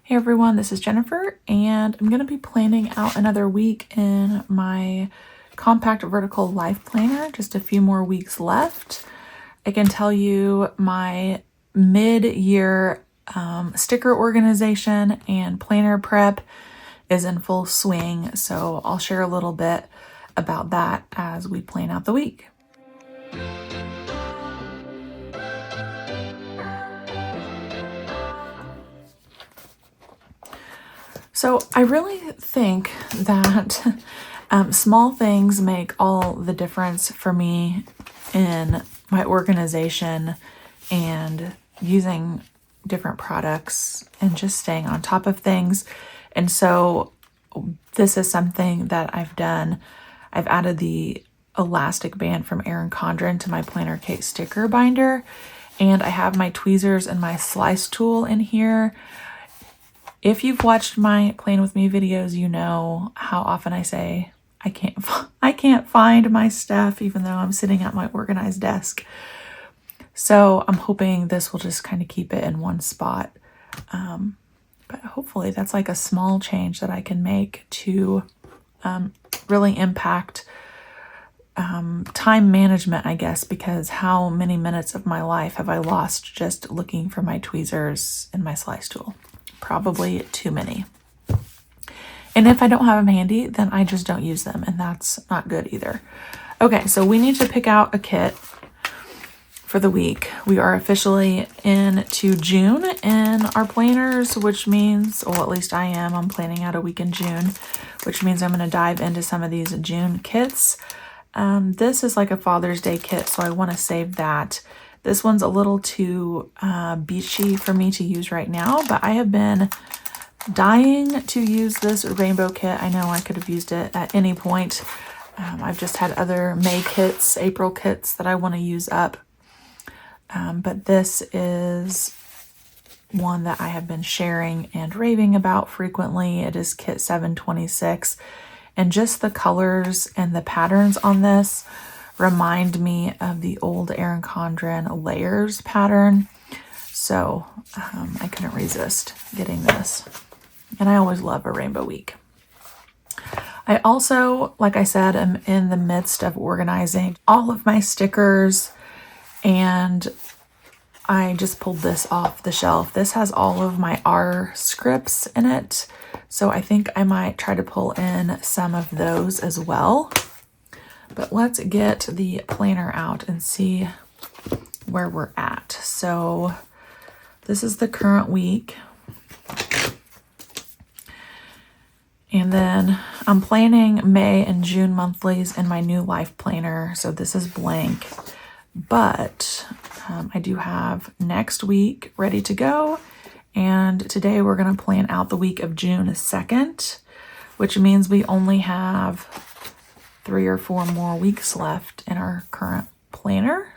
Hey everyone, this is Jennifer, and I'm going to be planning out another week in my compact vertical life planner. Just a few more weeks left. I can tell you my mid-year sticker organization and planner prep is in full swing, so I'll share a little bit about that as we plan out the week. So I really think that small things make all the difference for me in my organization and using different products and just staying on top of things. And so this is something that I've done. I've added the elastic band from Erin Condren to my PlannerKate sticker binder, and I have my tweezers and my slice tool in here. If you've watched my Plan With Me videos, you know how often I say I can't find my stuff even though I'm sitting at my organized desk. So I'm hoping this will just kind of keep it in one spot. But hopefully that's like a small change that I can make to really impact time management, I guess, because how many minutes of my life have I lost just looking for my tweezers and my slice tool? Probably too many. And if I don't have them handy, then I just don't use them, and that's not good either. Okay, so we need to pick out a kit for the week. We are officially into June in our planners, which means, or at least I am, I'm planning out a week in June, which means I'm going to dive into some of these June kits. This is like a Father's Day kit, so I want to save that. This one's a little too beachy for me to use right now, but I have been dying to use this rainbow kit. I know I could have used it at any point. I've just had other May kits, April kits that I want to use up. But this is one that I have been sharing and raving about frequently. It is kit 726. And just the colors and the patterns on this remind me of the old Erin Condren layers pattern. So I couldn't resist getting this. And I always love a rainbow week. I also, like I said, am in the midst of organizing all of my stickers, and I just pulled this off the shelf. This has all of my R scripts in it, so I think I might try to pull in some of those as well. But let's get the planner out and see where we're at. So this is the current week. And then I'm planning May and June monthlies in my new life planner. So this is blank, but I do have next week ready to go. And today we're going to plan out the week of June 2nd, which means we only have 3 or 4 more weeks left in our current planner,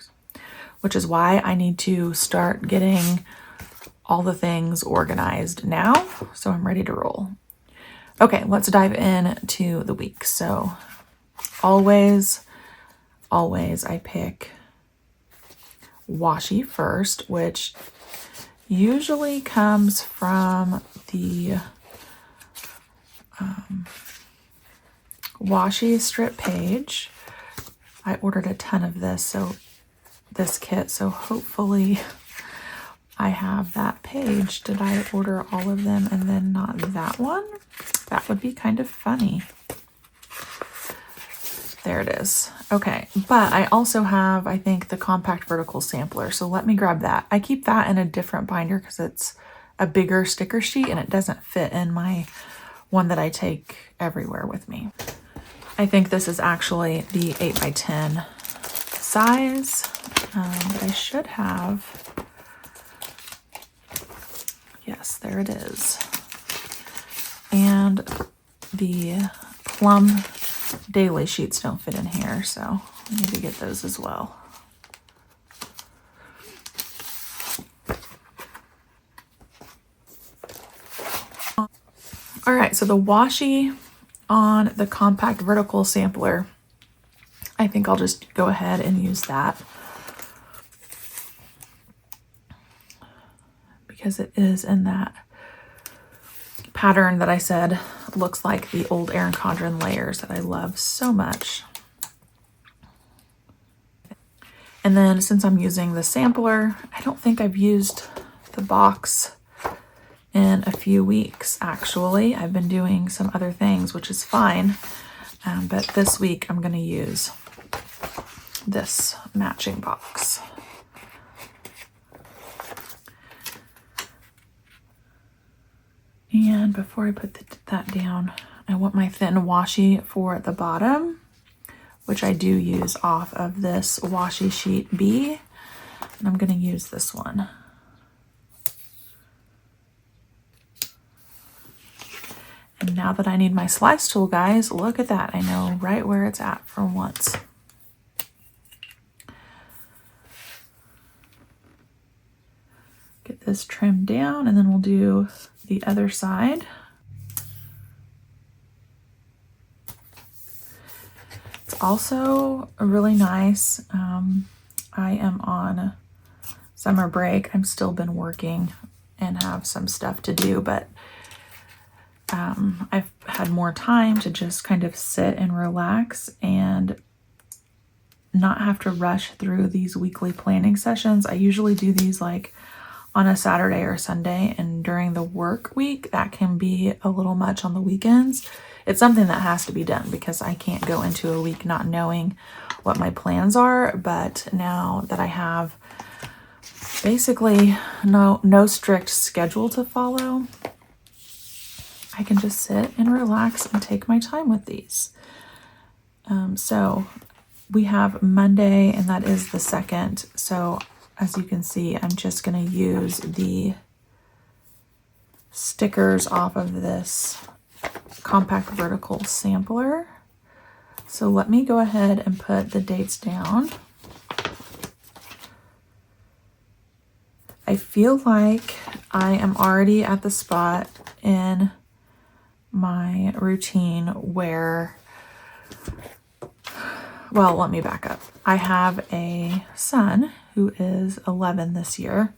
which is why I need to start getting all the things organized now, so I'm ready to roll. Okay, let's dive into the week. So always I pick washi first, which usually comes from the washi strip page. I ordered a ton of this kit, so hopefully I have that page. Did I order all of them and then not that one? That would be kind of funny. There it is. Okay, but I also have, I think, the compact vertical sampler, so let me grab that. I keep that in a different binder because it's a bigger sticker sheet and it doesn't fit in my one that I take everywhere with me. I think this is actually the 8x10 size, but I should have, yes, there it is. And the plum daily sheets don't fit in here, so I need to get those as well. All right, so the washi on the compact vertical sampler, I think I'll just go ahead and use that because it is in that pattern that I said looks like the old Erin Condren layers that I love so much. And then since I'm using the sampler, I don't think I've used the box in a few weeks, actually. I've been doing some other things, which is fine. But this week I'm going to use this matching box. And before I put that down, I want my thin washi for the bottom, which I do use off of this washi sheet B. And I'm going to use this one. And now that I need my slice tool, guys, look at that. I know right where it's at for once. Get this trimmed down, and then we'll do the other side. It's also really nice. I am on summer break. I've still been working and have some stuff to do, but I've had more time to just kind of sit and relax and not have to rush through these weekly planning sessions. I usually do these like on a Saturday or Sunday, and during the work week, that can be a little much on the weekends. It's something that has to be done because I can't go into a week not knowing what my plans are. But now that I have basically no strict schedule to follow, I can just sit and relax and take my time with these. So we have Monday, and that is the 2nd. So as you can see, I'm just going to use the stickers off of this compact vertical sampler. So let me go ahead and put the dates down. I feel like I am already at the spot in my routine where, well, let me back up. I have a son who is 11 this year,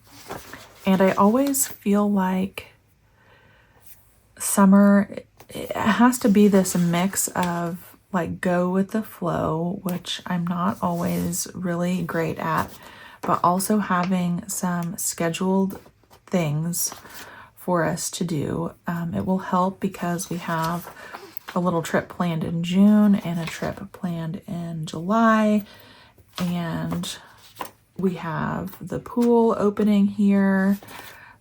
and I always feel like summer, it has to be this mix of like go with the flow, which I'm not always really great at, but also having some scheduled things for us to do. It will help because we have a little trip planned in June and a trip planned in July, and we have the pool opening here,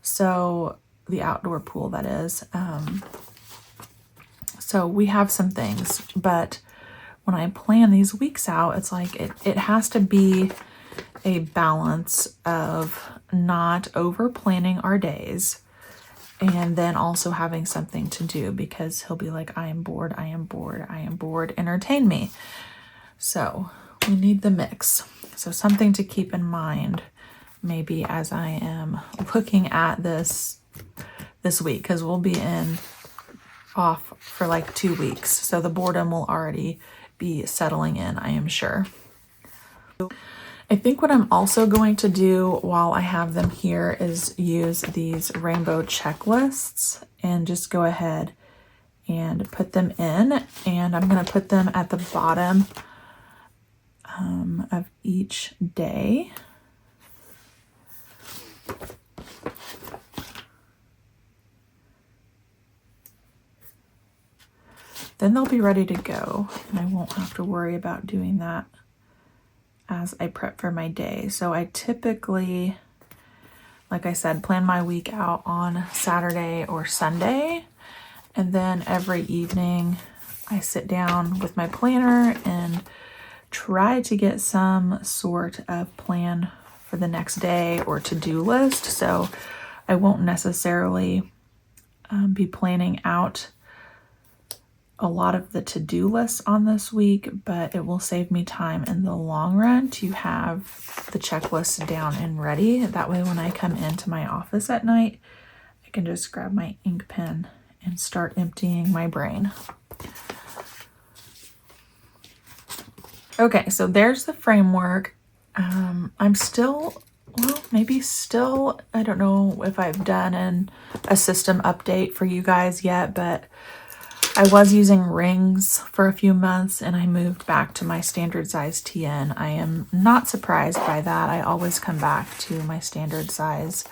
so the outdoor pool, that is. So we have some things, but when I plan these weeks out, it's like it has to be a balance of not over planning our days and then also having something to do, because he'll be like, I am bored, I am bored, I am bored, entertain me. So we need the mix. So something to keep in mind maybe as I am looking at this week, because we'll be off for like 2 weeks. So the boredom will already be settling in, I am sure. I think what I'm also going to do while I have them here is use these rainbow checklists and just go ahead and put them in. And I'm going to put them at the bottom of each day. Then they'll be ready to go, and I won't have to worry about doing that as I prep for my day. So I typically, like I said, plan my week out on Saturday or Sunday, and then every evening I sit down with my planner and try to get some sort of plan for the next day or to-do list. So I won't necessarily be planning out a lot of the to-do lists on this week, but it will save me time in the long run to have the checklist down and ready. That way when I come into my office at night, I can just grab my ink pen and start emptying my brain. Okay, so there's the framework. I'm still well, maybe still, I don't know if I've done a system update for you guys yet, but I was using rings for a few months and I moved back to my standard size TN. I am not surprised by that. I always come back to my standard size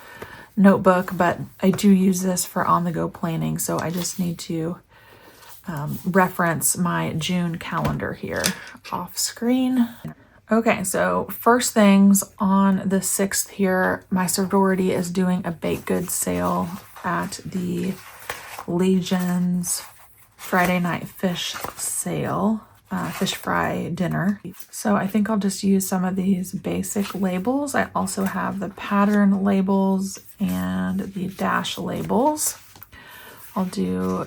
notebook, but I do use this for on-the-go planning, so I just need to reference my June calendar here off screen. Okay, so first things on the 6th here, my sorority is doing a baked goods sale at the Legion's Friday night fish sale, fish fry dinner. So I think I'll just use some of these basic labels. I also have the pattern labels and the dash labels. I'll do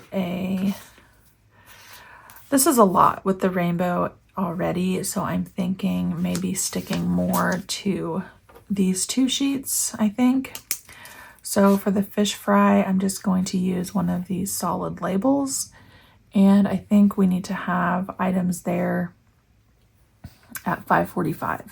this is a lot with the rainbow already, so I'm thinking maybe sticking more to these 2 sheets, I think. So for the fish fry, I'm just going to use one of these solid labels, and I think we need to have items there at 5:45.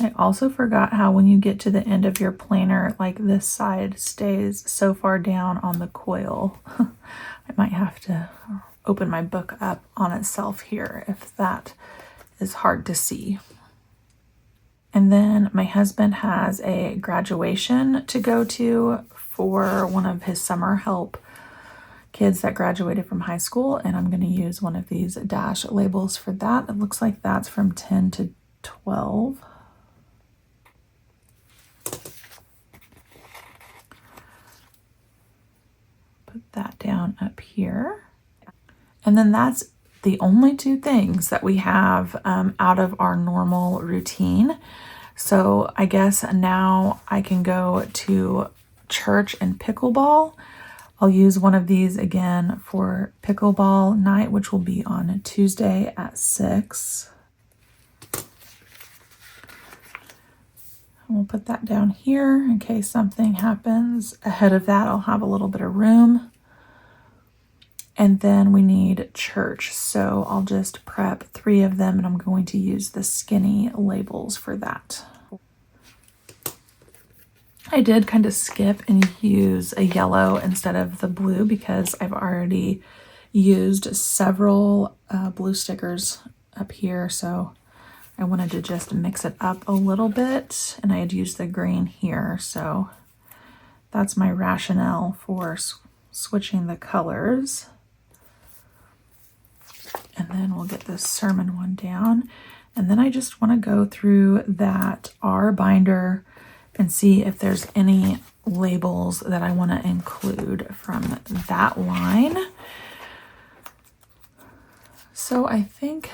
I also forgot how when you get to the end of your planner, like this side stays so far down on the coil. I might have to open my book up on itself here if that is hard to see. And then my husband has a graduation to go to for one of his summer help kids that graduated from high school, and I'm going to use one of these dash labels for that. It looks like that's from 10 to 12. Put that down up here. And then that's the only 2 things that we have out of our normal routine. So I guess now I can go to church and pickleball. I'll use one of these again for pickleball night, which will be on Tuesday at 6. We'll put that down here in case something happens. Ahead of that, I'll have a little bit of room. And then we need church. So I'll just prep 3 of them, and I'm going to use the skinny labels for that. I did kind of skip and use a yellow instead of the blue because I've already used several blue stickers up here. So I wanted to just mix it up a little bit, and I had used the green here. So that's my rationale for switching the colors. And then we'll get this sermon one down. And then I just want to go through that R binder and see if there's any labels that I want to include from that line. So I think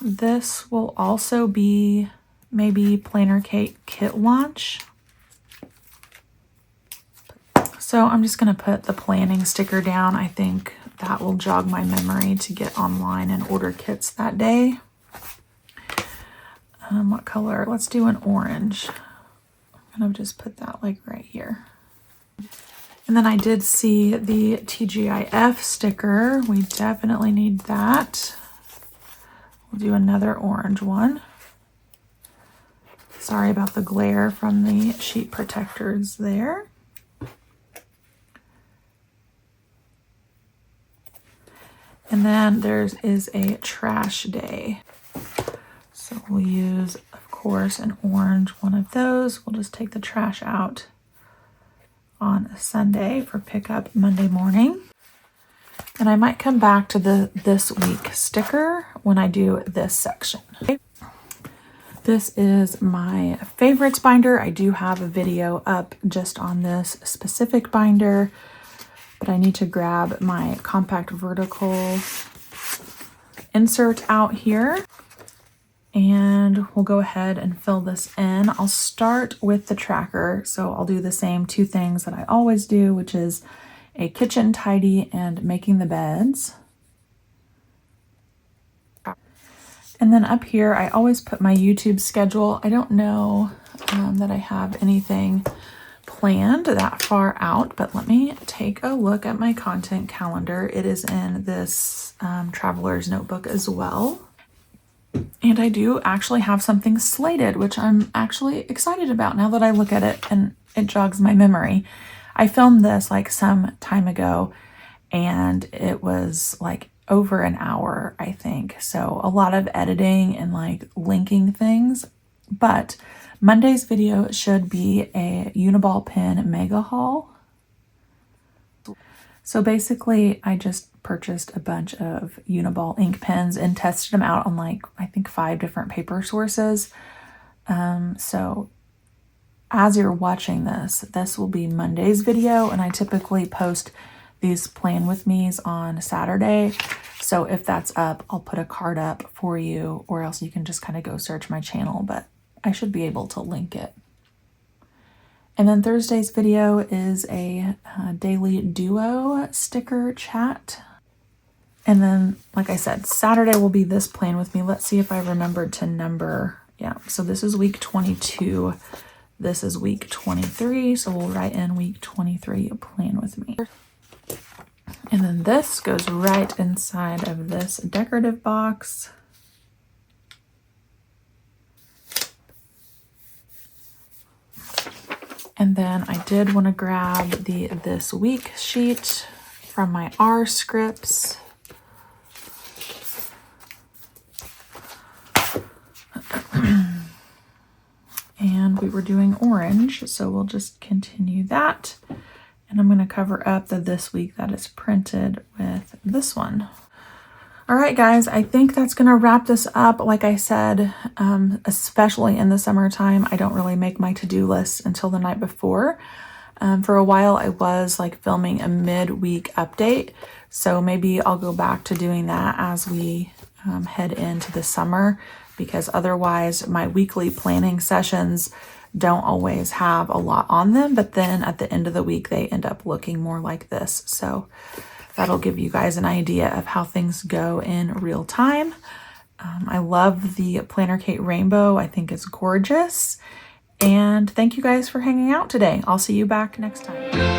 this will also be maybe PlannerKate Kit launch. So I'm just going to put the planning sticker down. I think that will jog my memory to get online and order kits that day. What color? Let's do an orange. I'm going to just put that like right here. And then I did see the TGIF sticker. We definitely need that. We'll do another orange one. Sorry about the glare from the sheet protectors there. And then there is a trash day. So we'll use, of course, an orange one of those. We'll just take the trash out on a Sunday for pickup Monday morning. And I might come back to the this week sticker when I do this section. This is my favorites binder. I do have a video up just on this specific binder, but I need to grab my compact vertical insert out here. And we'll go ahead and fill this in. I'll start with the tracker. So I'll do the same 2 things that I always do, which is a kitchen tidy and making the beds. And then up here, I always put my YouTube schedule. I don't know that I have anything planned that far out, but let me take a look at my content calendar. It is in this traveler's notebook as well. And I do actually have something slated, which I'm actually excited about now that I look at it and it jogs my memory. I filmed this like some time ago and it was like over an hour, I think. So a lot of editing and like linking things, but Monday's video should be a Uniball pen mega haul. So basically I just purchased a bunch of Uniball ink pens and tested them out on like, I think 5 different paper sources. So as you're watching this, this will be Monday's video, and I typically post these plan with me's on Saturday. So if that's up, I'll put a card up for you, or else you can just kind of go search my channel, but I should be able to link it. And then Thursday's video is a daily duo sticker chat. And then, like I said, Saturday will be this plan with me. Let's see if I remembered to number. Yeah, so this is week 22. This is week 23. So we'll write in week 23 plan with me. And then this goes right inside of this decorative box. And then I did want to grab the this week sheet from my R scripts. And we were doing orange, so we'll just continue that. And I'm going to cover up the this week that is printed with this one. All right, guys, I think that's going to wrap this up. Like I said, especially in the summertime, I don't really make my to-do list until the night before. For a while, I was like filming a mid-week update. So maybe I'll go back to doing that as we head into the summer, because otherwise my weekly planning sessions don't always have a lot on them. But then at the end of the week, they end up looking more like this. So that'll give you guys an idea of how things go in real time. I love the PlannerKate Rainbow. I think it's gorgeous. And thank you guys for hanging out today. I'll see you back next time.